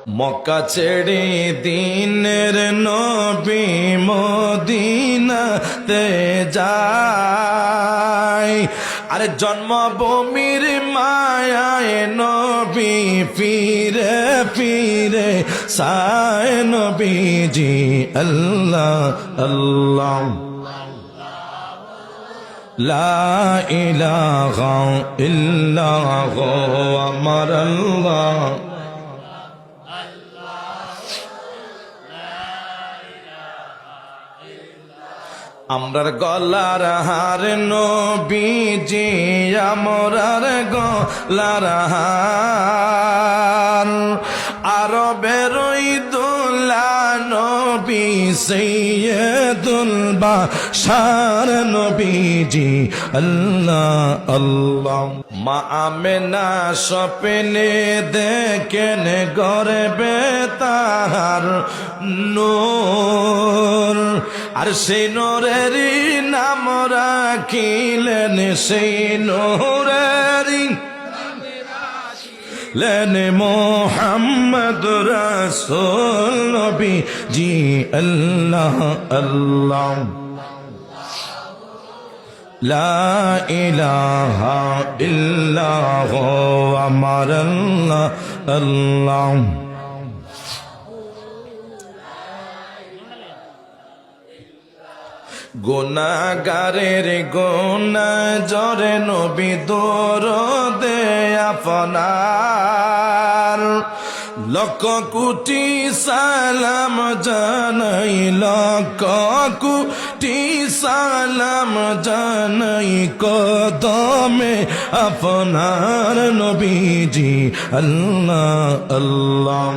মক্কা ছেড়ে দিনের নবী মদিনাতে যায়। আরে জন্মভূমির মায়ায় নবী ফিরে ফিরে সায় নবীজি আল্লাহ আল্লাহ লা ইলাহা ইল্লাল্লাহু আমার আল্লাহ। আমরার গলার হার নবীজি আমরার গলার হার আরবের দোলা নবী সৈয়দুল বাশার নবীজি আল্লাহ আল্লাহ। মা আমেনা স্বপ্নে দেখেন গর্বে তাহার নূর, আর সেই নূরের নাম রাখিলেন সেই নূরের লেন মোহাম্মদ রাসূল নবী জি আল্লাহ আল্লাহ লা ইলাহা ইল্লাল্লাহু আমার আল্লাহ আল্লাহ। গুনাহগারের গুনাহ জরে নবী দরদে আপনার, লক্ষ কোটি সালাম জানাই লক্ষ কোটি সালাম জানাই কদমে আপনার নবীজি আল্লাহ আল্লাহ